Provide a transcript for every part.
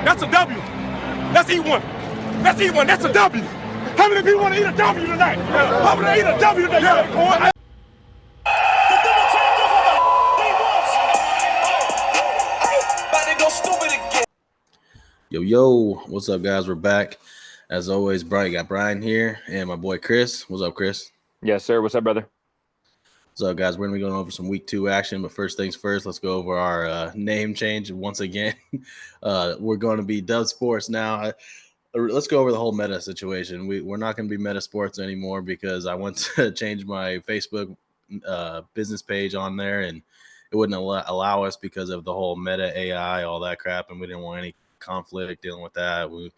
That's a W. Let's eat one. Let's eat one. That's a W. How many people want to eat a W tonight? How many eat a W tonight? Yeah. Yo, what's up, guys? We're back. As always, got Bryan here and my boy Chris. What's up, Chris? Yes, sir. What's up, brother? What's up, guys? We're going to be going over some week 2 action, but first things first, let's go over our name change once again. We're going to be Dub Sports now. Let's go over the whole meta situation. We're not going to be Meta Sports anymore because I went to change my Facebook business page on there, and it wouldn't allow us because of the whole Meta AI, all that crap, and we didn't want any conflict dealing with that. On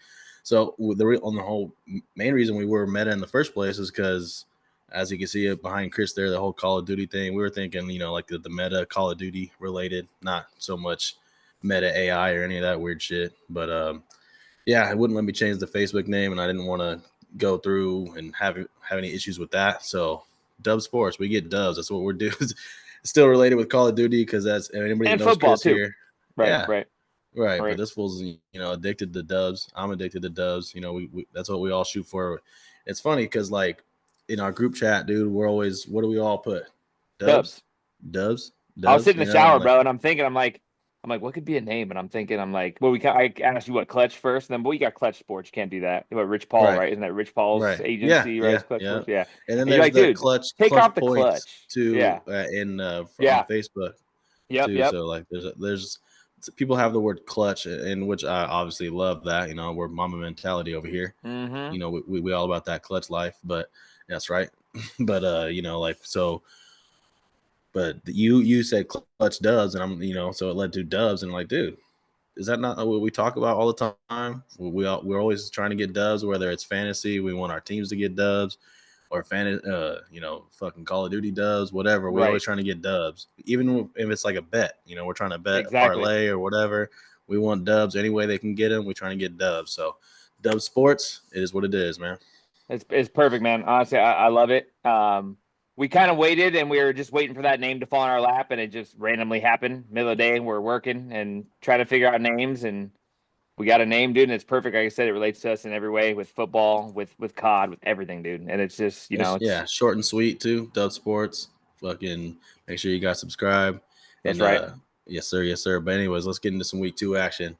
the whole main reason we were Meta in the first place is because, as you can see it behind Chris there, the whole Call of Duty thing, we were thinking, like the Meta Call of Duty related, not so much Meta AI or any of that weird shit. But yeah, it wouldn't let me change the Facebook name, and I didn't want to go through and have any issues with that. So Dub Sports, we get dubs. That's what we're doing. It's still related with Call of Duty because that's anybody and that knows football Chris too. here. Right. But this fool's, addicted to dubs. I'm addicted to dubs. We that's what we all shoot for. It's funny because, like, in our group chat, dude, we're always, what do we all put? Dubs. I was sitting in the shower, bro, and I'm thinking, I'm like, what could be a name? And I'm thinking, well, I asked you what Clutch first, and then, well, you got Clutch Sports. You can't do that. What, Rich Paul, right? Isn't that Rich Paul's agency, right? Clutch Sports, yeah. And then there's the Clutch. Take Clutch off the Clutch too. On Facebook. Yep. So like, there's people have the word clutch, in which I obviously love that. We're mama mentality over here. Mm-hmm. We all about that clutch life, but that's right. But but you said clutch dubs, and I'm so it led to dubs, and I'm like, dude, is that not what we talk about all the time? We're always trying to get dubs, whether it's fantasy, we want our teams to get dubs, or fucking Call of Duty dubs, whatever. We're always trying to get dubs, even if it's like a bet. We're trying to bet parlay or whatever. We want dubs any way they can get them. We're trying to get dubs. So, Dub Sports, it is what it is, man. It's perfect, man. Honestly, I love it. We kind of waited, and we were just waiting for that name to fall in our lap, and it just randomly happened. Middle of the day, we're working and trying to figure out names, and we got a name, dude, and it's perfect. Like I said, it relates to us in every way, with football, with COD, with everything, dude. And it's just, it's short and sweet too. Dub Sports. Fucking make sure you guys subscribe. That's right. Yes, sir. But anyways, let's get into some week 2 action.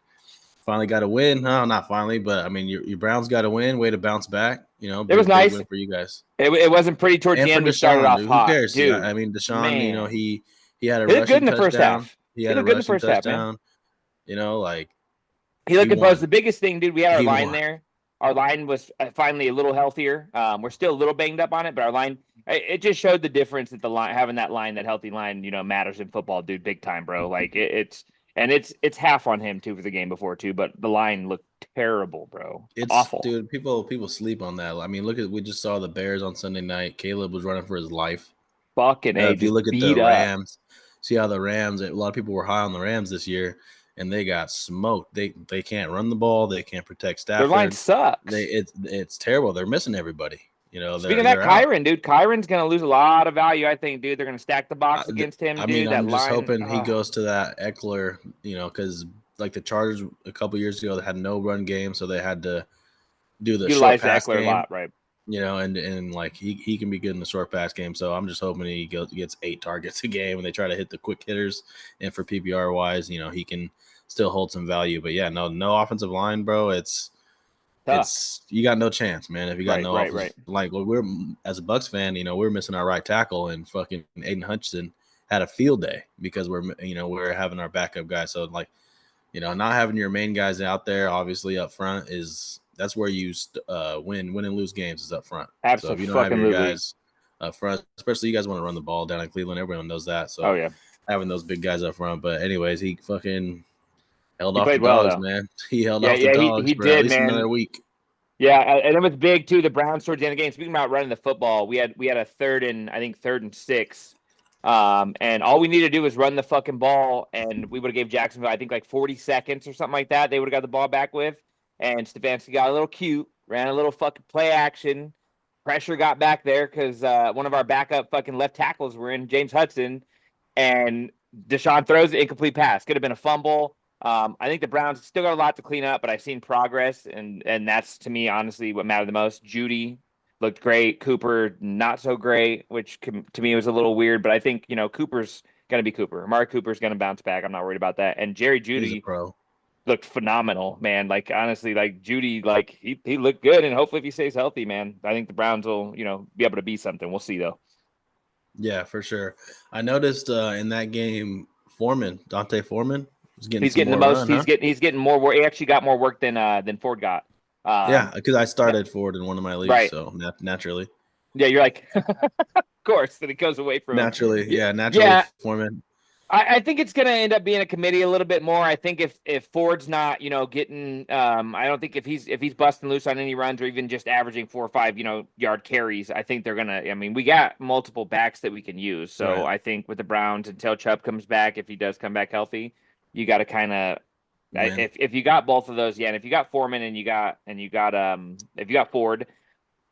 Finally got a win. No, not finally, but I mean, your Browns got a win. Way to bounce back. It was nice. Big win for you guys. It wasn't pretty towards the end. We started off hot. Who cares, dude? I mean, Deshaun. Man. He had a rushing good in the touchdown. First half. He had a rushing touchdown. He looked composed. The biggest thing, dude, we had our line there. Our line was finally a little healthier. We're still a little banged up on it, but our line, it just showed the difference that having that healthy line, matters in football, dude, big time, bro. Like it's half on him too for the game before too, but the line looked terrible, bro. It's awful, dude. People sleep on that. I mean, we just saw the Bears on Sunday night. Caleb was running for his life. Fucking if you look at the Rams, see how the Rams. A lot of people were high on the Rams this year, and they got smoked. They can't run the ball. They can't protect Stafford. Their line sucks. It's terrible. They're missing everybody. Speaking of that, Kyron, dude, Kyron's going to lose a lot of value, I think, dude. They're going to stack the box against him, dude. I mean, I'm just hoping he goes to that Eckler, because like the Chargers a couple years ago, they had no run game, so they had to do the short pass Eckler game. A lot, right? And like he can be good in the short pass game. So I'm just hoping he gets 8 targets a game, and they try to hit the quick hitters. And for PPR wise, he can still hold some value. But yeah, no offensive line, bro. It's you got no chance, man. If you got offensive, like we're as a Bucs fan, we're missing our right tackle, and fucking Aiden Hutchinson had a field day because we're having our backup guy. So like, not having your main guys out there, obviously up front that's where you win and lose games is up front. Absolutely. So if you don't have your guys up front, especially you guys want to run the ball down in Cleveland, everyone knows that. So having those big guys up front. But anyways, he fucking held off the dogs, man. He held off the dogs he for did, at least man. another week. Yeah, and it was big too. The Browns towards the end of the game. Speaking about running the football, we had a third and 6. And all we needed to do was run the fucking ball, and we would have gave Jacksonville, I think, like 40 seconds or something like that. They would have got the ball back with, and Stefanski got a little cute, ran a little fucking play action. Pressure got back there because one of our backup fucking left tackles were in, James Hudson, and Deshaun throws an incomplete pass. Could have been a fumble. I think the Browns still got a lot to clean up, but I've seen progress, and that's to me honestly what mattered the most. Judy looked great. Cooper not so great, which to me was a little weird. But I think Cooper's gonna be Cooper. Amari Cooper's gonna bounce back. I'm not worried about that. And Jerry He's a Judy pro. looked phenomenal, man. Like honestly, like Judy, like he looked good, and hopefully if he stays healthy, man, I think the Browns will be able to be something. We'll see though. Yeah, for sure. I noticed in that game, Dante Foreman was getting He's some getting the more most. run, huh? He's getting more work. He actually got more work than Ford got. Yeah, because I started Ford in one of my leagues, right. so naturally. Yeah, you're like, of course, that it goes away from him. Naturally, Yeah, Foreman. I think it's going to end up being a committee a little bit more. I think if Ford's not, getting, I don't think if he's busting loose on any runs or even just averaging 4 or 5, yard carries, I think they're gonna. I mean, we got multiple backs that we can use. So Right. I think with the Browns until Chubb comes back, if he does come back healthy, you got to kind of. If you got both of those, and if you got Foreman and you got if you got Ford,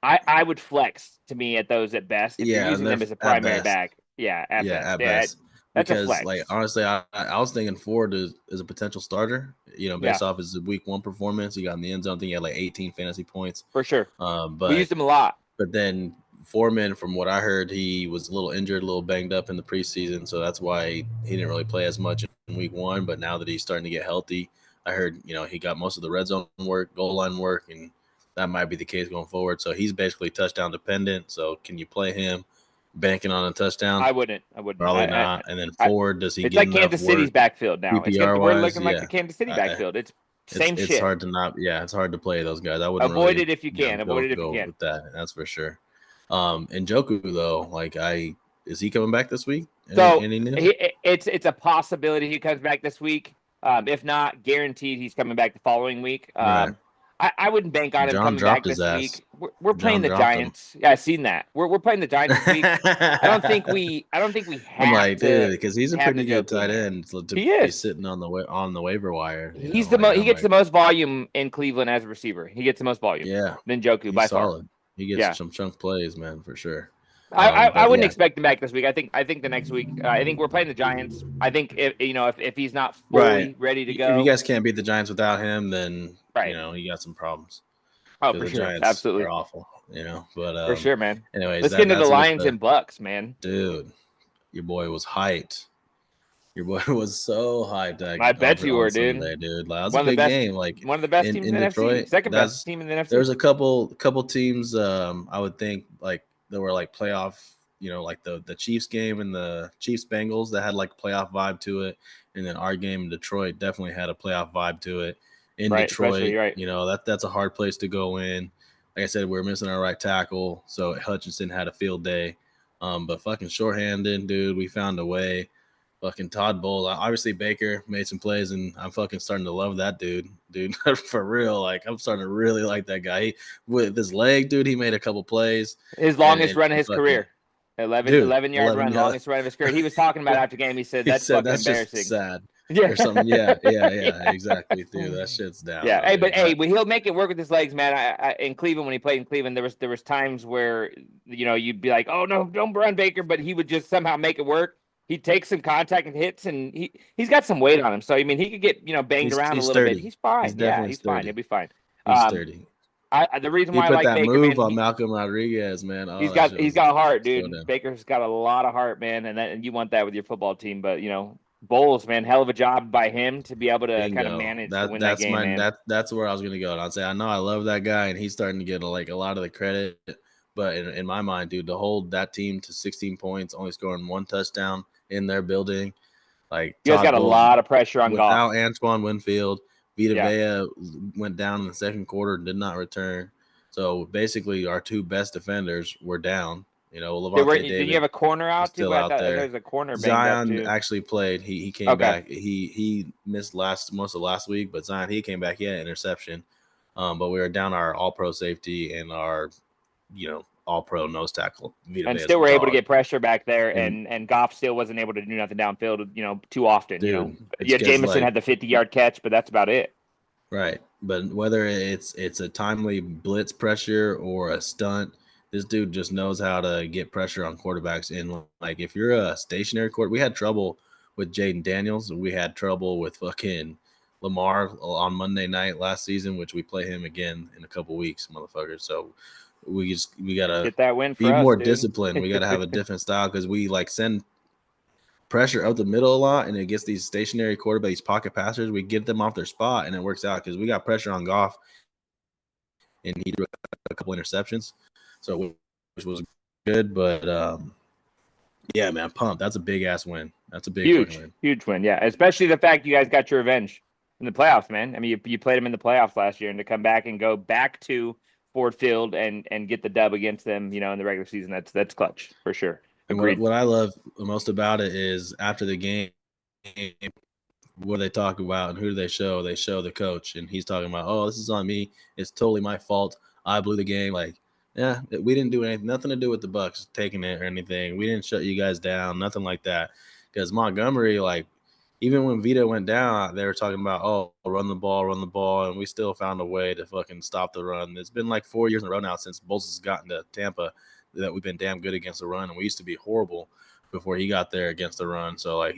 I would flex to me at those at best if you're using them as a primary back. Yeah, at best. That's because a flex. like honestly, I was thinking Ford is a potential starter. Based off his week 1 performance, he got in the end zone. I think he had like 18 fantasy points For sure. But we used him a lot. But then Foreman, from what I heard, he was a little injured, a little banged up in the preseason, so that's why he didn't really play as much in week 1. But now that he's starting to get healthy, I heard he got most of the red zone work, goal line work, and that might be the case going forward. So he's basically touchdown dependent. So can you play him banking on a touchdown? I wouldn't. Probably not. And then Ford, does he it's get like Kansas City's backfield now. We're looking like the Kansas City backfield. It's same shit. It's hard to not. Yeah, it's hard to play those guys. I wouldn't avoid it if you can. Avoid it if you can. With that. That's for sure. And Njoku though, is he coming back this week? It's a possibility he comes back this week. If not, guaranteed he's coming back the following week. Right. I wouldn't bank on him coming back this week. We're playing the Giants. Yeah, I've seen that. We're playing the Giants this week. I don't think we have dude, because he's a pretty good tight end to be sitting on the waiver wire. He gets the most volume in Cleveland as a receiver. He gets the most volume. Yeah. Than Njoku by solid. far. He gets some chunk plays, man, for sure. I wouldn't expect him back this week. I think the next week. I think we're playing the Giants. I think if he's not fully ready to go, if you guys can't beat the Giants without him, then you got some problems. Oh, for sure, Giants absolutely, are awful. But for sure, man. Anyways, let's get into the Lions and Bucks, man. Dude, your boy was hyped. Your boy was so hyped. I bet you were, dude. Sunday, dude. That was a big game. Like one of the best teams in the Detroit. NFC. Second best team in the NFC. There was a couple teams. I would think that were like playoff. Like the Chiefs game and the Chiefs Bengals that had like playoff vibe to it, and then our game in Detroit definitely had a playoff vibe to it. In Detroit, that's a hard place to go in. Like I said, we're missing our right tackle, so Hutchinson had a field day. But fucking shorthanded, dude, we found a way. Fucking Todd Bowles, obviously Baker made some plays, and I'm fucking starting to love that dude, for real. Like I'm starting to really like that guy. With his leg, dude, he made a couple plays. His longest run of his career. 11-yard run, longest run of his career. He was talking about after game. He said, that's embarrassing. Just sad. Yeah. Or something. Yeah, exactly, dude. That shit's down. Yeah, but he'll make it work with his legs, man. In Cleveland, when he played in Cleveland, there was times where you'd be like, oh no, don't run Baker, but he would just somehow make it work. He'd take some contact and hits, and he's got some weight on him, so I mean he could get banged around a little bit. He's fine. He's fine. He'll be fine. He's sturdy. The reason why I like that Baker, move man, on Malcolm Rodriguez, man. Oh, he's got heart, dude. Baker's got a lot of heart, man, and you want that with your football team. But Bowles, man, hell of a job by him to be able to kind of manage to win that game. Man. That's where I was gonna go. And I'd say I know I love that guy, and he's starting to get a lot of the credit. But in my mind, dude, to hold that team to 16 points, only scoring 1 touchdown in their building, like you guys got a lot of pressure on without Goff. Antoine Winfield. Vita Vea went down in the second quarter and did not return. So basically, our 2 best defenders were down. Levante David. Did you have a corner out still out there? There's a corner. Zion actually played. He came back. He missed most of last week, but Zion he came back. He had an interception. But we were down our All-Pro safety and our All-Pro nose tackle. And still were able to get pressure back there, and Goff still wasn't able to do nothing downfield, too often. Dude, Jameson had the 50-yard catch, but that's about it. Right. But whether it's a timely blitz pressure or a stunt, this dude just knows how to get pressure on quarterbacks. And like if you're a stationary quarterback, we had trouble with Jaden Daniels, and we had trouble with fucking Lamar on Monday night last season, which we play him again in a couple weeks, motherfuckers. So we gotta Get that win for be us, more dude. disciplined. We gotta have a different style because we like send pressure up the middle a lot, and it gets these stationary quarterbacks, these pocket passers. We get them off their spot, and it works out because we got pressure on Goff, and he threw a couple interceptions, so which was good. But yeah, man, pumped. That's a big ass win. That's a big fucking win. Huge win. Yeah, especially the fact you guys got your revenge in the playoffs, man. I mean, you played them in the playoffs last year, and to come back and go back to Ford Field and get the dub against them, in the regular season, that's clutch for sure. And what I love most about it is after the game, what they talk about and who do they show? They show the coach, and he's talking about, oh, this is on me. It's totally my fault. I blew the game. Like, yeah, we didn't do anything. Nothing to do with the Bucks taking it or anything. We didn't shut you guys down. Nothing like that. Because Montgomery, like, even when Vito went down, they were talking about, oh, run the ball, and we still found a way to fucking stop the run. It's been like 4 years in a row now since Boles has gotten to Tampa that we've been damn good against the run, and we used to be horrible before he got there against the run. So, like,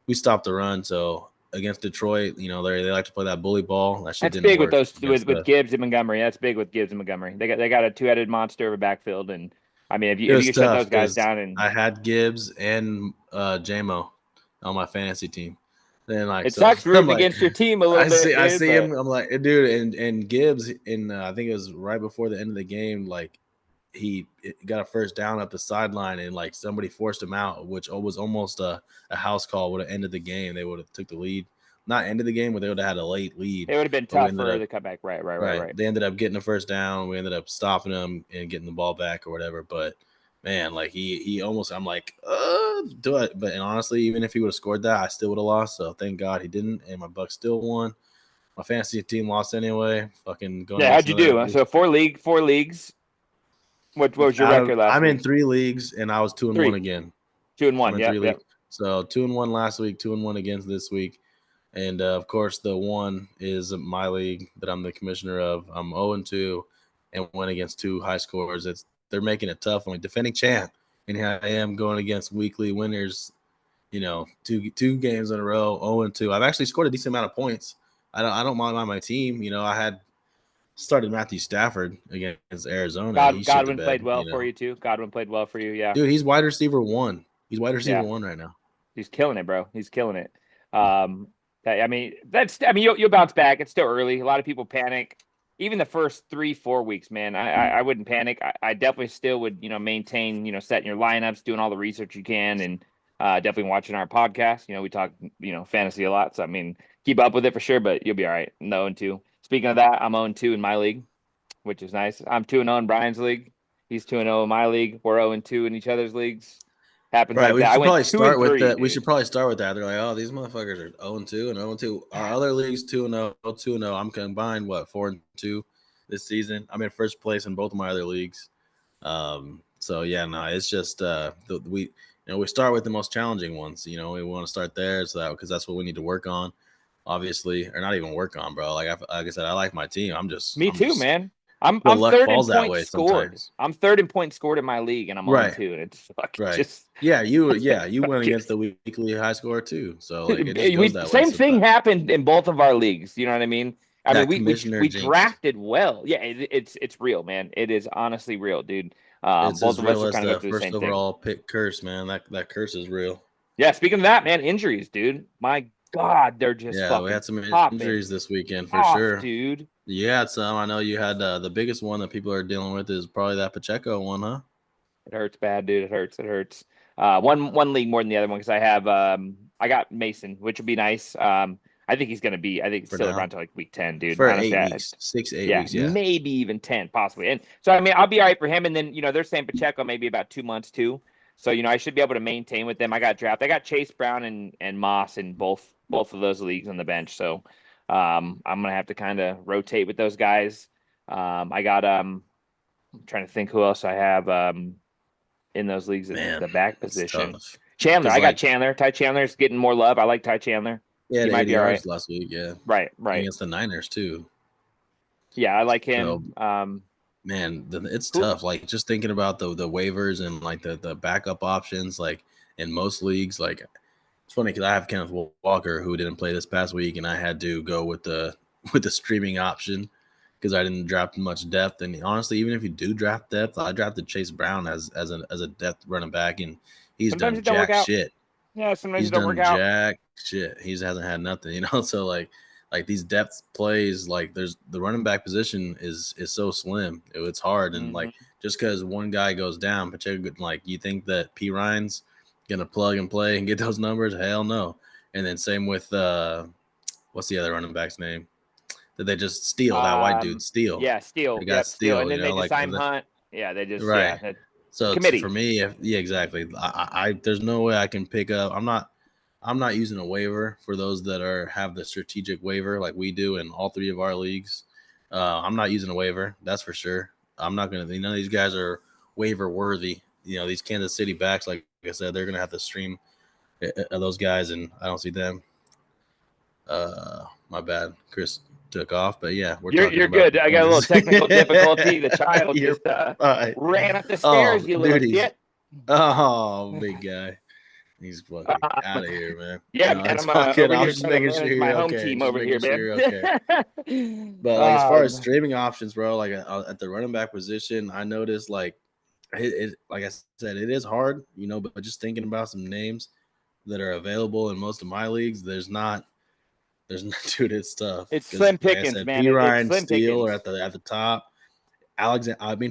we stopped the run. So against Detroit, they like to play that bully ball. That shit That's didn't big work with Gibbs and Montgomery. That's big with Gibbs and Montgomery. They got a two-headed monster of a backfield, and I mean, if you shut those guys down, and I had Gibbs and JMO on my fantasy team. Then it sucks rooting against your team a little bit. I see him. I'm like, dude, and Gibbs I think it was right before the end of the game. Like, he got a first down up the sideline, and like somebody forced him out, which was almost a house call. Would have ended the game. They would have took the lead. Not ended the game, but they would have had a late lead. It would have been tough for the comeback. Right. They ended up getting a first down. We ended up stopping them and getting the ball back or whatever. But man, like he almost, I'm like, do it. But honestly, even if he would have scored that, I still would have lost. So thank God he didn't, and my Bucks still won. My fantasy team lost anyway. Fucking going. Yeah, how'd you do? So four leagues. What was your record last week? I'm in 3 leagues, and I was 2-1 again. 2-1, yeah. So 2-1 last week, 2-1 again this week. And, of course, the one is my league that I'm the commissioner of. I'm 0-2 and went against 2 high scores. They're making it tough. I'm defending champ, and here I am going against weekly winners, 2 games in a row, 0-2. I've actually scored a decent amount of points. I don't mind my team. I had started Matthew Stafford against Arizona. Godwin played well for you too. Godwin played well for you, yeah. Dude, he's wide receiver 1. He's wide receiver 1 right now. He's killing it, bro. He's killing it. You'll bounce back. It's still early. A lot of people panic. Even the first 3-4 weeks, man, I wouldn't panic. I definitely still would, maintain, setting your lineups, doing all the research you can, and definitely watching our podcast. We talk, fantasy a lot. So, keep up with it for sure, but you'll be all right. 0-2. Speaking of that, I'm 0-2 in my league, which is nice. I'm 2-0 in Brian's league. He's 2-0 in my league. We're 0-2 in each other's leagues. Happens right. Like we that. Should probably start with that. We should probably start with that. They're like, oh, these motherfuckers are 0-2 and 0-2. Our other leagues 2-0, 2-0. I'm combined 4-2 this season. I'm in first place in both of my other leagues. So yeah, no, it's just we start with the most challenging ones. We want to start there because that's what we need to work on. Obviously, or not even work on, bro. Like I said, I like my team. Man. I'm third in points scored. I'm third in points scored in my league, and I'm 0-2. And it's fucking just you went against the weekly high score too. So like, it just goes that same way thing happened in both of our leagues. You know what I mean? We drafted well. Yeah, it's real, man. It is honestly real, dude. It's both of us are kind of the going through the first same overall thing. pick curse, man. That curse is real. Yeah, speaking of that, man, injuries, dude. My God, they're just fucking we had some popping. injuries this weekend for sure, dude. You had some. I know you had the biggest one that people are dealing with is probably that Pacheco one, huh? It hurts bad, dude. It hurts. One league more than the other one because I have I got Mason, which would be nice. I think he's gonna be. I think he's still around to like week 10, dude. For honestly, 8 weeks, 6-8 weeks, yeah, maybe even 10, possibly. And so I'll be all right for him. And then they're saying Pacheco maybe about 2 months too. So I should be able to maintain with them. I got Chase Brown and Moss in both of those leagues on the bench. So I'm gonna have to kind of rotate with those guys. I got I'm trying to think who else I have in those leagues in the back position. Chandler, I got Chandler. Ty Chandler's getting more love. I like Ty Chandler. Yeah, he might be all right last week. Yeah, right against the Niners too. Yeah, I like him. So, man, it's tough. Like just thinking about the waivers and like the backup options, like in most leagues, like It's funny because I have Kenneth Walker who didn't play this past week, and I had to go with the streaming option because I didn't draft much depth. And honestly, even if you do draft depth, I drafted Chase Brown as a depth running back, and he's Sometimes done it don't work jack out. shit. Yeah, sometimes He's it don't done work out. jack shit. He hasn't had nothing, you know. So like these depth plays, like there's the running back position is so slim. It's hard, and like just because one guy goes down, particularly like you think that P Ryan's gonna plug and play and get those numbers? Hell no. And then same with what's the other running back's name? Did they just steal that white dude? Steal. Yeah, Steal. They got Yep, Steal. And you then they know, just like signed Hunt. Yeah, they just right. Yeah. So committee. For me, yeah, exactly. I there's no way I can pick up. I'm not using a waiver for those that have the strategic waiver like we do in all three of our leagues. I'm not using a waiver, that's for sure. I'm not gonna. None of these guys are waiver worthy. You know, these Kansas City backs, like I said, they're gonna have to stream those guys, and I don't see them. My bad, Chris took off, but yeah, you're good. I got a little technical difficulty. The child just ran up the stairs. You little shit. Oh, big guy. He's fucking out of here, man. Yeah, no, man, it's I'm fucking, over I'm here just making sure my you're home okay. team Just over here, making man. sure you're okay. But like as far as streaming options, bro, like at the running back position, I noticed like it like I said, it is hard, you know, but just thinking about some names that are available in most of my leagues, there's not dude, it's tough. It's slim Like pickings, I said, man. P. Ryan, It's slim Steele pickings. are at the top.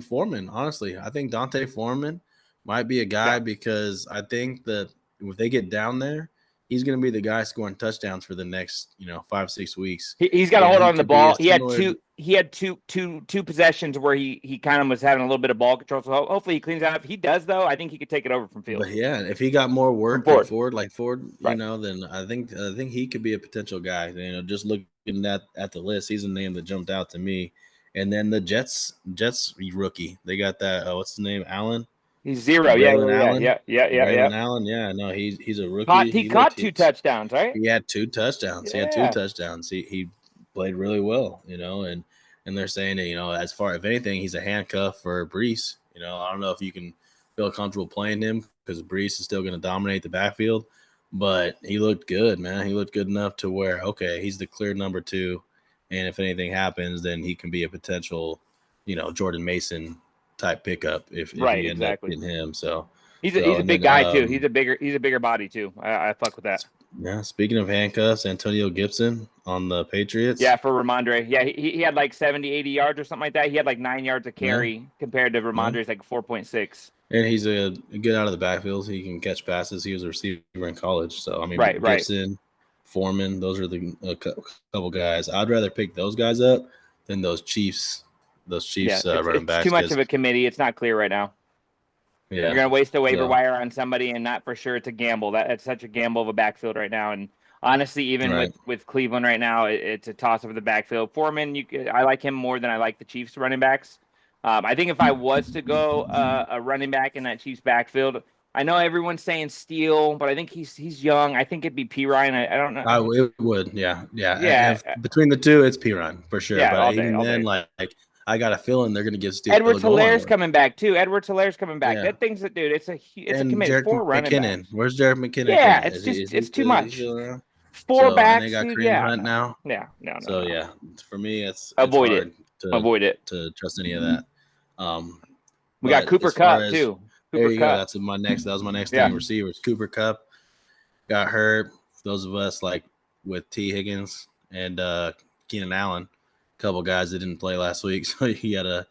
Foreman, honestly, I think Dante Foreman might be a guy because I think that if they get down there, he's going to be the guy scoring touchdowns for the next 5-6 weeks. He's got to hold on the ball. He had two possessions where he kind of was having a little bit of ball control. So hopefully he cleans out. If he does, though, I think he could take it over from Field. But yeah, if he got more work than Ford, then I think he could be a potential guy. You know, just looking at the list, he's a name that jumped out to me. And then the Jets rookie, they got that. What's his name? Allen. He's zero. Allen. Yeah. Allen. Yeah, no, he's a rookie. He caught 2 touchdowns, right? He had 2 touchdowns. He played really well, you know, and they're saying that, you know, as far if anything, he's a handcuff for Brees. You know, I don't know if you can feel comfortable playing him because Brees is still going to dominate the backfield, but he looked good, man. He looked good enough to where, okay, he's the clear number 2. And if anything happens, then he can be a potential, you know, Jordan Mason type pickup if you end up getting him. So he's a big guy too. He's a bigger body too. I fuck with that. Yeah. Speaking of handcuffs, Antonio Gibson on the Patriots. Yeah, for Ramondre. Yeah, he had like 70, 80 yards or something like that. He had like 9 yards a carry compared to Ramondre's like 4.6. And he's a good out of the backfield. He can catch passes. He was a receiver in college. So I mean, Gibson, Foreman, those are the couple guys. I'd rather pick those guys up than those Chiefs running backs. It's too much of a committee. It's not clear right now. Yeah. You're going to waste a waiver wire on somebody and not for sure. It's a gamble. That's such a gamble of a backfield right now. And honestly, even with Cleveland right now, it's a toss of the backfield. Foreman, I like him more than I like the Chiefs running backs. I think if I was to go a running back in that Chiefs backfield, I know everyone's saying Steele, but I think he's young. I think it'd be P. Ryan. I don't know. It would, yeah. Between the two, it's P. Ryan for sure. Yeah, but even then, like I got a feeling they're going to give Steele. Edwards-Hilaire's coming back too. Edwards-Hilaire's coming back. Yeah. That thing's dude. It's a committed 4 running backs. Where's Jarek McKinnon? Yeah, it's too much. 4 backs. And they got Kareem Hunt now. Yeah, no. So yeah, for me, it's avoid it to trust any of that. We got Cooper Kupp too. There you go. That was my next thing. Receivers. Cooper Kupp got hurt. Those of us like with T. Higgins and Keenan Allen, a couple guys that didn't play last week. So you got to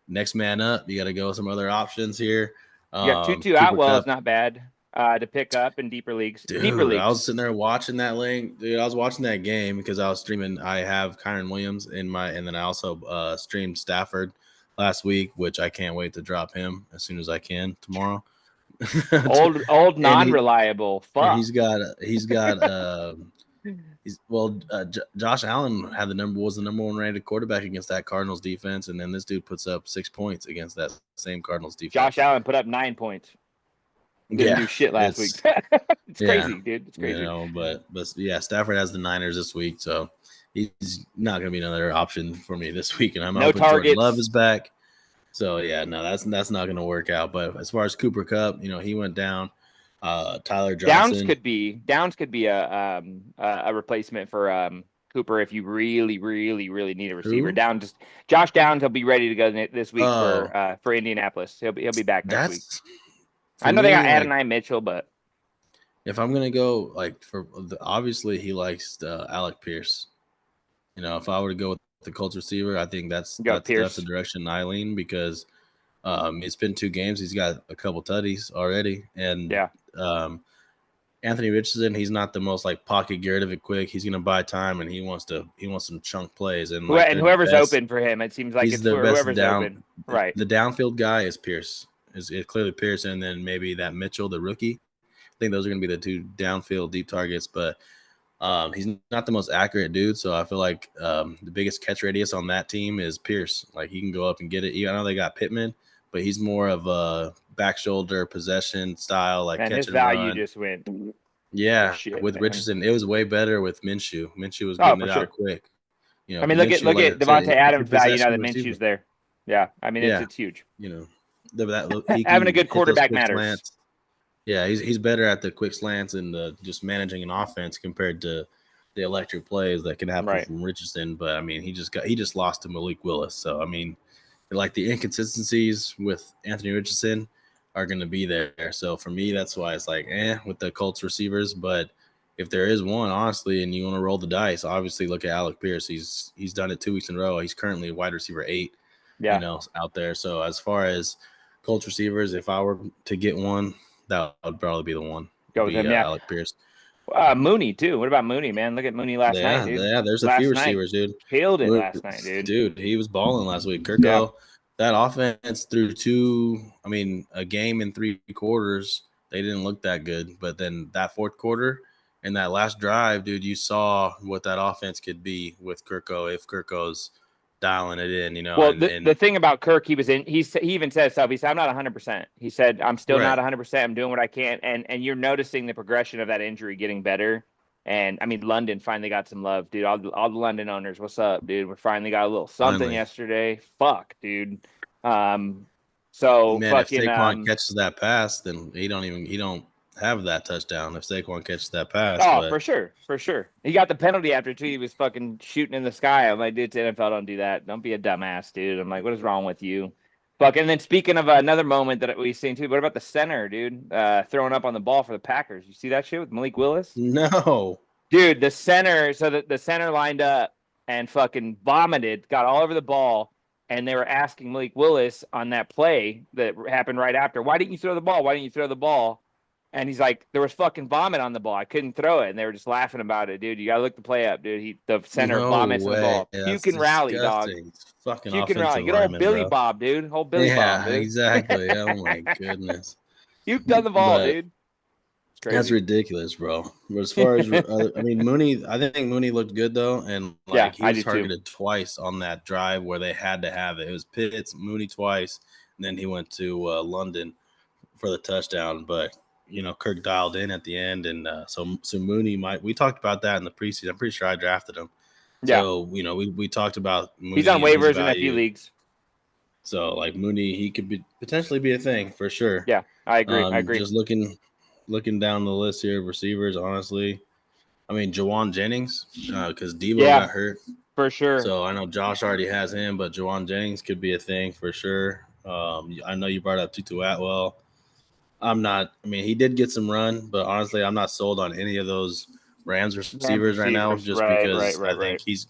next man up. You got to go with some other options here. You got Tutu Atwell is not bad to pick up in deeper leagues. Dude, I was sitting there watching that link. Dude, I was watching that game because I was streaming. I have Kyron Williams and then I also streamed Stafford last week, which I can't wait to drop him as soon as I can tomorrow. old non-reliable. Fuck. He's got Josh Allen was the number 1 rated quarterback against that Cardinals defense, and then this dude puts up 6 points against that same Cardinals defense. Josh Allen put up 9 points. Didn't do shit last week. It's crazy, dude. It's crazy. You know, but yeah, Stafford has the Niners this week, so he's not going to be another option for me this week. And I'm hoping Jordan Love is back. So yeah, no, that's not going to work out. But as far as Cooper Kupp, you know, he went down. Tyler Downs Johnson. could be a replacement for Cooper if you really, really, really need a receiver. Who? Josh Downs will be ready to go this week Oh, for Indianapolis. He'll be back next week. that's I for know they got me. Like, Adonai Mitchell, but if I'm gonna go, like, obviously he likes Alec Pierce. If I were to go with the Colts receiver, I think that's go the Pierce. direction I lean because it's been 2 games. He's got a couple tutties already, and Yeah, um, Anthony Richardson, he's not the most like pocket Garrett of it quick. He's gonna buy time and he wants some chunk plays and like and their whoever's best. open for him, it seems like He's it's the best whoever's down. open. Right. The downfield guy is Pierce. Is clearly Pierce, and then maybe that Mitchell, the rookie. I think those are gonna be the two downfield deep targets, but he's not the most accurate dude. So I feel like the biggest catch radius on that team is Pierce. Like he can go up and get it. I know they got Pittman, but he's more of a back shoulder possession style, like And catch his and value run. just went Yeah, shit, with man. Richardson, it was way better with Minshew. Minshew was Oh, getting for it sure. out quick. I mean, look Minshew, like at I said, Devontae he's a Adams' value now possession that receiver. Minshew's there. Yeah, I mean Yeah, it's huge. He can Having a good hit those quarterback quick matters. slants. Yeah, he's better at the quick slants and just managing an offense compared to the electric plays that can happen Right. from Richardson. But I mean, he just lost to Malik Willis. So I mean, like the inconsistencies with Anthony Richardson are going to be there. So for me, that's why it's like with the Colts receivers. But if there is one, honestly, and you want to roll the dice, obviously look at Alec Pierce. He's done it 2 weeks in a row. He's currently wide receiver 8. Yeah. Out there. So as far as Colts receivers, if I were to get one, that would probably be the one. Go with him. Yeah. Alec Pierce. Mooney too. What about Mooney, man? Look at Mooney last night, dude. There's a few Last night receivers, dude. killed it last night, dude. Dude, he was balling last week. Yeah. Kirko, that offense through a game in 3 quarters, they didn't look that good. But then that fourth quarter and that last drive, dude, you saw what that offense could be with Kirko if Kirko's dialing it in, Well, the thing about Kirk, he even said so. He said, I'm not 100%. He said, I'm still not 100%. I'm doing what I can. And you're noticing the progression of that injury getting better. And I mean, London finally got some love, dude. All the London owners, what's up, dude? We finally got a little something yesterday. Fuck, dude. So man, fucking, if Saquon catches that pass, then he don't have that touchdown if Saquon catches that pass. Oh, but for sure. He got the penalty after too. He was fucking shooting in the sky. I'm like, dude, the NFL don't do that. Don't be a dumbass, dude. I'm like, what is wrong with you? Fuck. And then speaking of another moment that we've seen too, what about the center, dude? Throwing up on the ball for the Packers. You see that shit with Malik Willis? No. Dude, the center, so the center lined up and fucking vomited, got all over the ball, and they were asking Malik Willis on that play that happened right after, why didn't you throw the ball? Why didn't you throw the ball? And he's like, there was fucking vomit on the ball. I couldn't throw it. And they were just laughing about it, dude. You got to look the play up, dude. The center vomits on the ball. Yeah, Puke and rally, dog. Fucking Puke and rally. offensive Get old lineman, Billy bro. Bob, dude. Whole Billy Bob, dude. Exactly. Oh, my goodness. Puked on the ball, dude. It's crazy. That's ridiculous, bro. But as far as, I mean, Mooney, I think Mooney looked good, though. And, he was targeted twice on that drive where they had to have it. It was Pitts, Mooney twice, and then he went to London for the touchdown. But, Kirk dialed in at the end. And so Mooney we talked about that in the preseason. I'm pretty sure I drafted him. Yeah. So, we talked about Mooney. He's on waivers in a few leagues. So, Mooney, he could potentially be a thing for sure. Yeah, I agree. Just looking down the list here of receivers, honestly, I mean, Jawan Jennings, because Deebo got hurt. For sure. So I know Josh already has him, but Jawan Jennings could be a thing for sure. I know you brought up Tutu Atwell. He did get some run, but honestly, I'm not sold on any of those Rams receivers right now, just because I think he's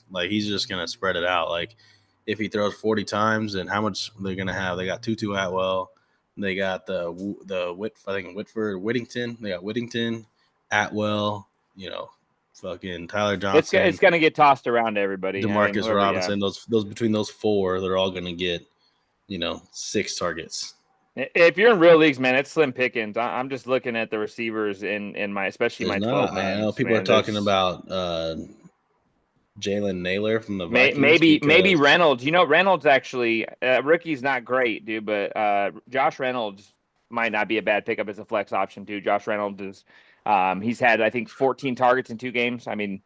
just going to spread it out. Like, if he throws 40 times, and how much they're going to have. They got Tutu Atwell. They got Whittington. They got Whittington, Atwell, fucking Tyler Johnson. It's going to get tossed around to everybody. Demarcus Robinson. Those between those four, they're all going to get, 6 targets. If you're in real leagues, man, it's slim pickings. I'm just looking at the receivers in my, especially my 12 man. I know people are talking about Jalen Naylor from the Vikings. Maybe Reynolds. Reynolds actually, rookie's not great, dude, but Josh Reynolds might not be a bad pickup as a flex option, too. Josh Reynolds is he's had, I think, 14 targets in 2 games. I mean,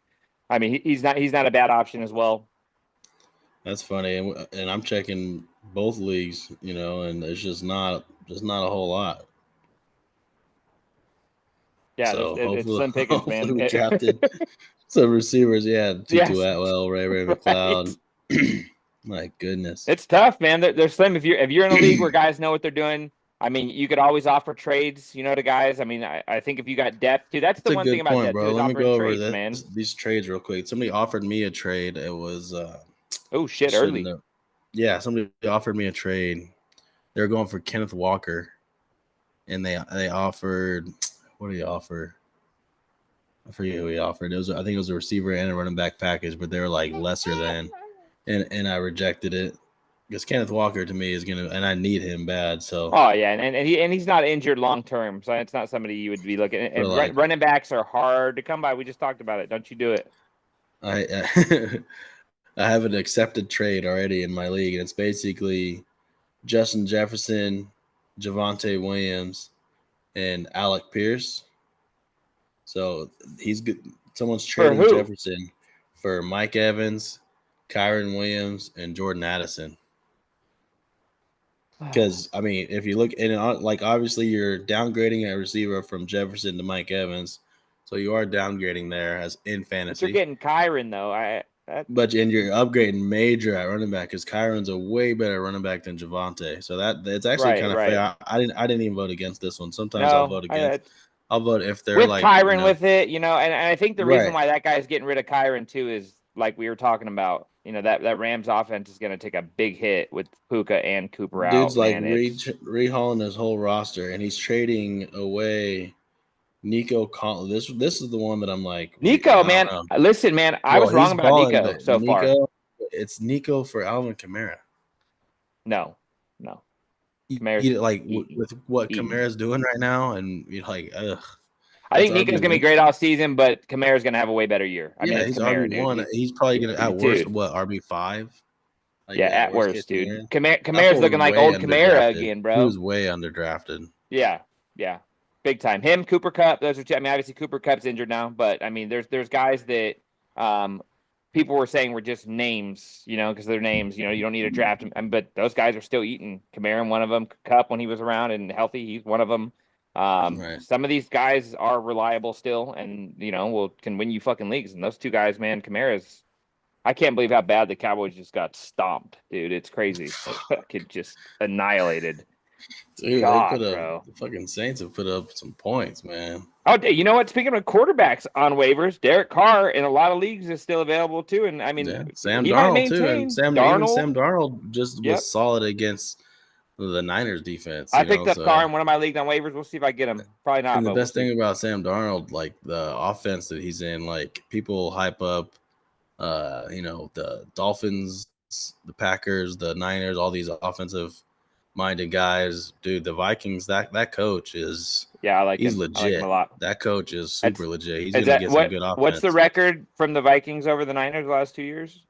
he's not a bad option as well. That's funny, and I'm checking both leagues, and it's just not a whole lot. Yeah, So it's hopefully, slim pickings, hopefully man. we drafted some receivers. Yeah, Tutu Yes, Atwell, Ray right. McLeod. My goodness. It's tough, man. They're slim. If you're in a league where guys know what they're doing, I mean, you could always offer trades, to guys. I mean, I think if you got depth too, that's That's the a one thing good about point, depth too bro. is Let me offering go over trades, man. these trades real quick. Somebody offered me a trade. It was Oh I shit, shouldn't early. have. Yeah, somebody offered me a trade. They were going for Kenneth Walker, and they offered what did he offer? I forget who he offered. I think it was a receiver and a running back package, but they were like lesser than, and I rejected it because Kenneth Walker to me is gonna, and I need him bad. So, Oh yeah, and he's not injured long term, so it's not somebody you would be looking at. but And like running backs are hard to come by. We just talked about it. Don't you do it? I I have an accepted trade already in my league, and it's basically Justin Jefferson, Javonte Williams, and Alec Pierce. So he's good. Someone's For trading who? Jefferson for Mike Evans, Kyron Williams, and Jordan Addison. Because I mean, if you look and like obviously you're downgrading a receiver from Jefferson to Mike Evans, so you are downgrading there as in But you're fantasy. getting Kyron though. But and you're upgrading major at running back because Kyron's a way better running back than Javante. So that's actually Right, kind of right. fair. I didn't even vote against this one. Sometimes I'll No, vote against. I'll vote if they're with like Kyron with it, and I think the reason right. why that guy's getting rid of Kyron too is like we were talking about. That Rams offense is going to take a big hit with Puka and Cooper Dude's out, like man. It's rehauling his whole roster, and he's trading away Nico Collins. This is the one that I'm like, Nico, I don't man. know. Listen, man, I Well, was wrong he's about balling, Nico but so far. It's Nico for Alvin Kamara. No. Kamara's Like eating. with what Eating. Kamara's doing right now, and you're like, ugh, I that's think Nico's RB gonna be one. great all season, but Kamara's gonna have a way better year. I mean, Yeah, it's he's RB Kamara, dude. one. He's probably gonna at worst Dude. RB5, like Yeah, at at worst case worst, dude. scenario. That Kamara's fool was looking like way old Kamara underdrafted. again, He bro. was way underdrafted. Yeah, big time. Him, Cooper Cup. Those are two. I mean, obviously Cooper Cup's injured now, but I mean, there's guys that people were saying were just names, because they're names. You don't need to draft them, but those guys are still eating. Kamara, one of them. Cup when he was around and healthy, he's one of them. Right. Some of these guys are reliable still, and can win you fucking leagues. And those two guys, man, Kamara's. I can't believe how bad the Cowboys just got stomped, dude. It's crazy. Like fucking just annihilated. Dude, God, bro. the fucking Saints have put up some points, man. Oh, you know what? Speaking of quarterbacks on waivers, Derek Carr in a lot of leagues is still available too. And I mean, Yeah, Sam he might Darnold too, and maintain Even Darnold. Sam Darnold just was Yep. solid against the Niners defense. I picked up So Carr in one of my leagues on waivers. We'll see if I get him. Probably not. and the But we'll best thing see. about Sam Darnold, like the offense that he's in, like people hype up, the Dolphins, the Packers, the Niners, all these offensive minded guys. Dude, the Vikings, that coach is Yeah, I like he's him. legit. I like him a lot. That coach is super legit. He's Is gonna that get some good What's the offense. record from the Vikings over the Niners the last 2 years?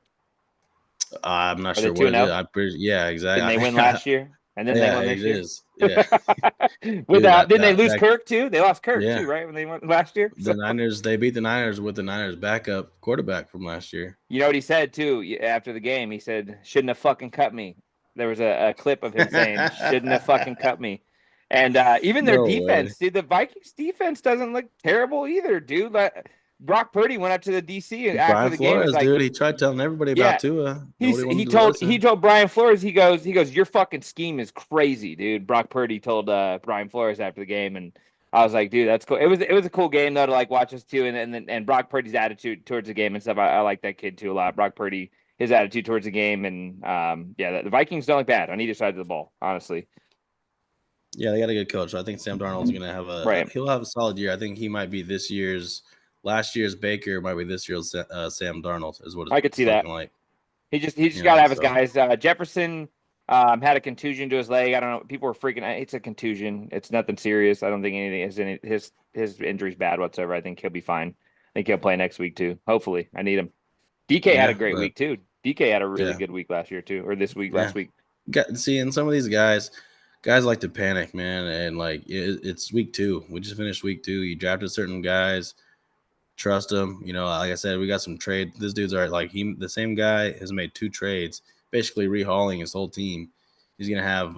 I'm not Are sure they what it is. 2-0? Yeah, exactly. Didn't they win last year? And then they Yeah, won it this year. is. Yeah. Without Dude, didn't they lose that Kirk too? They lost Kirk yeah. too, right? When they went last year. The Niners, they beat the Niners with the Niners backup quarterback from last year. You know what he said too after the game? He said, "Shouldn't have fucking cut me." There was a clip of him saying, "Shouldn't have fucking cut me." And even their No way. defense, dude, the Vikings defense doesn't look terrible either, dude. Like, Brock Purdy went up to the DC after Brian the game. Was Flores, like, dude, he tried telling everybody yeah, about Tua. He's Nobody he wanted to told he listen. told Brian Flores, he goes, your fucking scheme is crazy, dude. Brock Purdy told Brian Flores after the game, and I was like, dude, that's cool. It was a cool game though to like watch us too, and Brock Purdy's attitude towards the game and stuff. I like that kid too a lot. Brock Purdy, his attitude towards the game, and the Vikings don't look bad on either side of the ball, honestly. Yeah, they got a good coach. I think Sam Darnold's gonna have he'll have a solid year. I think he might be last year's Baker might be this year's Sam Darnold is what I could see that. like. He just got to have his guys. Jefferson had a contusion to his leg. I don't know. People were freaking out. It's a contusion. It's nothing serious. I don't think anything is his injury's bad whatsoever. I think he'll be fine. I think he'll play next week too. Hopefully. I need him. DK had a great week too. DK had a really good week last year too, or this week, last week. Seeing some of these guys like to panic, man, and like it's week 2. We just finished week 2. You drafted certain guys. Trust him. Like I said, we got some trade. This dude's the same guy has made 2 trades, basically rehauling his whole team. He's gonna have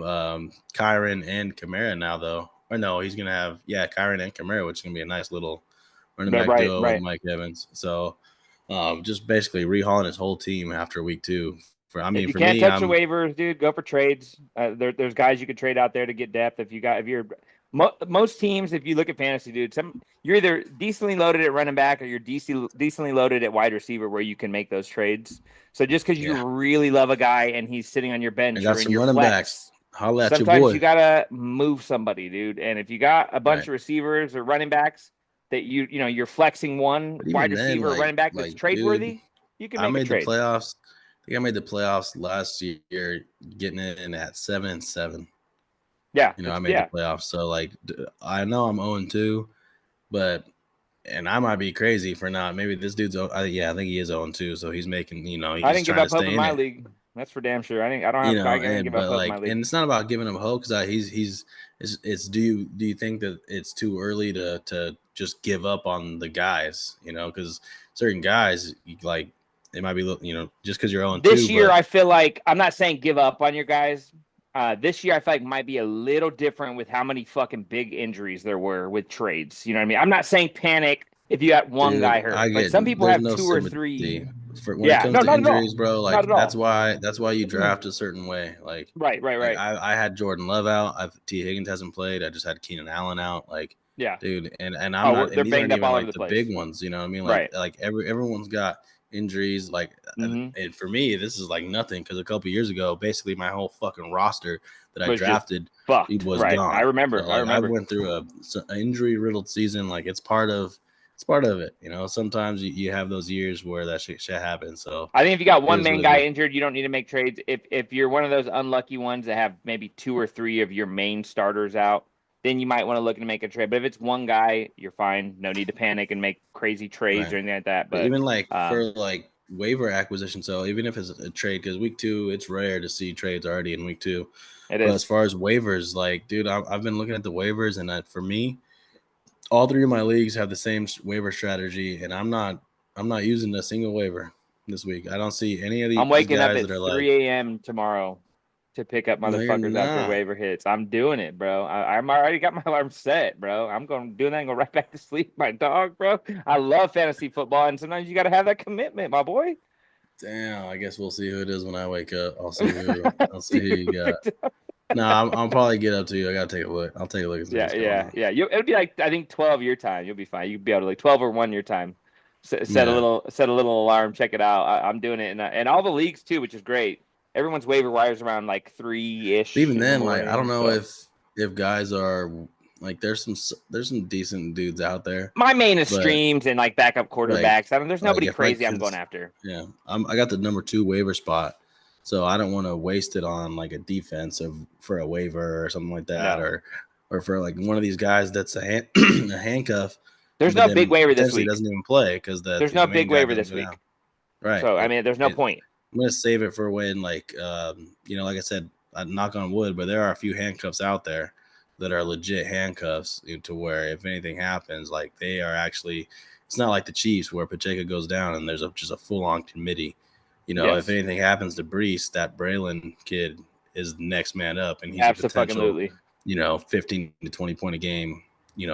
Kyron and Kamara now, though. Or no, he's gonna have Kyren and Kamara, which is gonna be a nice little running back duo with Mike Evans. So just basically rehauling his whole team after week 2. If you can't touch the waivers, dude, go for trades. There's guys you could trade out there to get depth. If you're most teams, if you look at fantasy, dude, you're either decently loaded at running back or you're decently loaded at wide receiver where you can make those trades. So just because you really love a guy and he's sitting on your bench or in your running flex, sometimes you gotta move somebody, dude. And if you got a bunch of receivers or running backs that you're flexing one wide receiver or running back that's trade worthy, you can make a trade. The playoffs. I think I made the playoffs last year, getting in at 7-7. Yeah, I made the playoffs. So I know I'm 0-2, and I might be crazy for not. Maybe this dude's. I think he is 0-2. So he's making. He's I didn't give up hope in my league. That's for damn sure. I didn't give up hope in my league. And it's not about giving him hope because it's. Do you think that it's too early to just give up on the guys? Because certain guys it might be, just because you're 0-2. This year, I feel like I'm not saying give up on your guys. This year, I feel like might be a little different with how many fucking big injuries there were with trades. You know what I mean? I'm not saying panic if you got one guy hurt. But some people have 2 or 3. When it comes to injuries, bro, that's why you draft a certain way. Right. I had Jordan Love out. T. Higgins hasn't played. I just had Keenan Allen out. Dude, and I'm not. And these aren't even the big ones. You know what I mean? Everyone's got injuries, and for me this is nothing because a couple years ago basically my whole fucking roster that I drafted was gone. I remember. I went through an injury riddled season. It's part of it. Sometimes you have those years where that shit happens. So I think if you got one main guy injured, you don't need to make trades. If you're one of those unlucky ones that have maybe 2 or 3 of your main starters out, then you might want to look and make a trade. But if it's one guy, you're fine. No need to panic and make crazy trades or anything like that. But even for waiver acquisition, so even if it's a trade, because week 2, it's rare to see trades already in week 2. It is. But as far as waivers, dude, I've been looking at the waivers, and for me, all 3 of my leagues have the same waiver strategy, and I'm not using a single waiver this week. I don't see any of these. I'm waking up at 3 a.m. tomorrow to pick up motherfuckers after waiver hits. I'm doing it, bro. I'm already got my alarm set, bro. I'm going to do that and go right back to sleep. My dog, bro. I love fantasy football, and sometimes you got to have that commitment, my boy. Damn, I guess we'll see who it is when I wake up. I'll see who you got. No, I'll probably get up to you. I gotta take a look. I'll take a look. Yeah. It'll be I think 12 your time. You'll be fine. You'll be able to 12 or 1 your time. Set a little alarm. Check it out. I'm doing it, and all the leagues too, which is great. Everyone's waiver wires around 3-ish. Even then, I don't know if guys are there's some decent dudes out there. My main is streams and backup quarterbacks. There's nobody crazy I'm going after. Yeah, I got the number 2 waiver spot, so I don't want to waste it on a defensive for a waiver or something like that, or for one of these guys that's a handcuff. There's no big waiver this week. Doesn't even play because there's no big waiver this week. Right. So there's no point. I'm gonna save it for when, like I said, I knock on wood, but there are a few handcuffs out there that are legit handcuffs to where if anything happens, they are actually. It's not like the Chiefs where Pacheco goes down and there's just a full on committee. If anything happens to Brees, that Braylon kid is the next man up, and he's absolutely a potential, 15 to 20 point a game,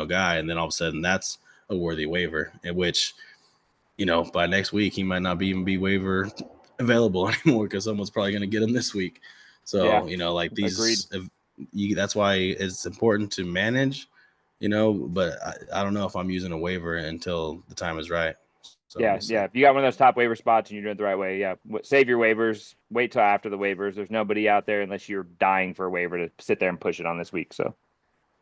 guy, and then all of a sudden that's a worthy waiver. In which, by next week he might not even be waiver available anymore because someone's probably going to get him this week. So these, that's why it's important to manage, but I don't know if I'm using a waiver until the time is right. So yeah. If you got one of those top waiver spots and you're doing it the right way, save your waivers. Wait till after the waivers. There's nobody out there unless you're dying for a waiver to sit there and push it on this week. So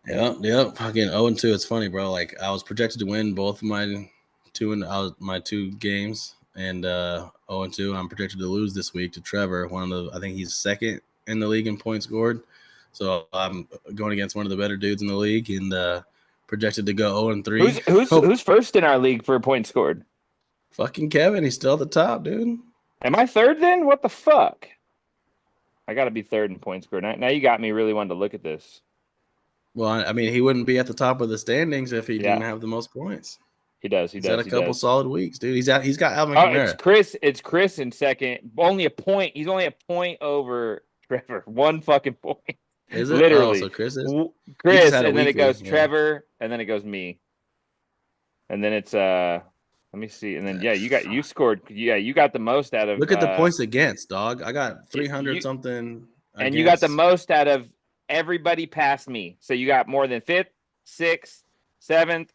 yeah. Fucking 0-2. It's funny, bro. I was projected to win both of my 2 games. And 0-2, I'm projected to lose this week to Trevor. I think he's second in the league in points scored. So I'm going against one of the better dudes in the league and projected to go 0-3. Who's first in our league for points scored? Fucking Kevin. He's still at the top, dude. Am I third then? What the fuck? I got to be third in points scored. Now you got me really wanting to look at this. Well, I mean, he wouldn't be at the top of the standings if he didn't have the most points. He does. He's had a couple solid weeks, dude. He's got Alvin Kamara. It's Chris in second. Only a point. He's only a point over Trevor. 1 fucking point. Is it? Literally. Oh, so Chris is. Chris, had a and then it weekly, goes yeah. Trevor, and then it goes me. And then it's let me see. And then you scored. Yeah, you got the most out of Look at the points against, dog. I got 300 something. And you got the against. most out of everybody past me. So you got more than 5th, 6th, 7th.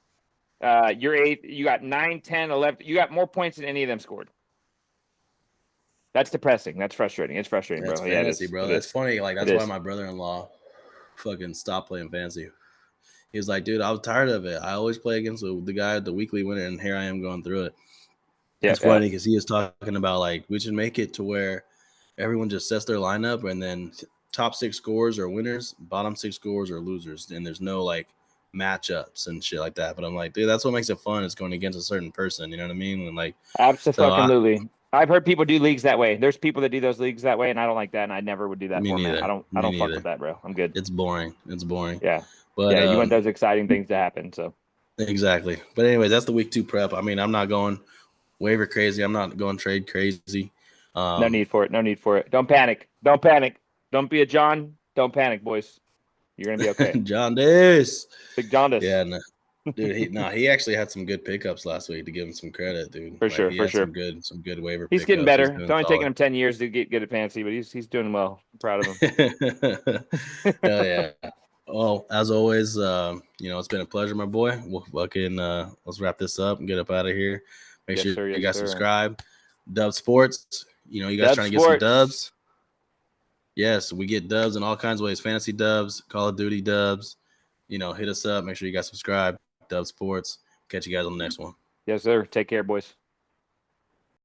You're 8th. You got 9, 10, 11. You got more points than any of them scored. That's depressing. That's frustrating. It's frustrating, That's bro. fantasy, Yeah, bro. That's funny. Like that's It why is. my brother-in-law fucking stopped playing fantasy. He was like, dude, I was tired of it. I always play against the guy, the weekly winner, and here I am going through it. Yeah, it's funny because he was talking about like we should make it to where everyone just sets their lineup and then top 6 scores are winners, bottom 6 scores are losers, and there's no like matchups and shit like that. But I'm like, dude, that's what makes it fun. Is going against a certain person. You know what I mean? And like, absolutely. I've heard people do leagues that way. There's people that do those leagues that way, and I don't like that, and I never would do that Me format. neither. I don't fuck with that, bro. I'm good. It's boring. Yeah. But you want those exciting things to happen. So exactly. But anyways, that's the week 2 prep. I mean, I'm not going waiver crazy. I'm not going trade crazy. no need for it. No need for it. Don't panic. Don't panic. Don't be a John. Don't panic, boys. You're gonna be okay. John Dace. Big John Dace. Yeah, no. Dude, he actually had some good pickups last week to give him some credit, dude. For sure. He had some good waiver He's pickups. getting better. He's It's only taken him 10 years to get good at fantasy, but he's doing well. I'm proud of him. Hell yeah. Well, as always, it's been a pleasure, my boy. We'll fucking let's wrap this up and get up out of here. Make sure you guys subscribe. Dub Sports. You guys Dub trying to Sports. get some dubs? Yes, we get dubs in all kinds of ways. Fantasy dubs, Call of Duty dubs. Hit us up. Make sure you guys subscribe. Dub Sports. Catch you guys on the next one. Yes, sir. Take care, boys.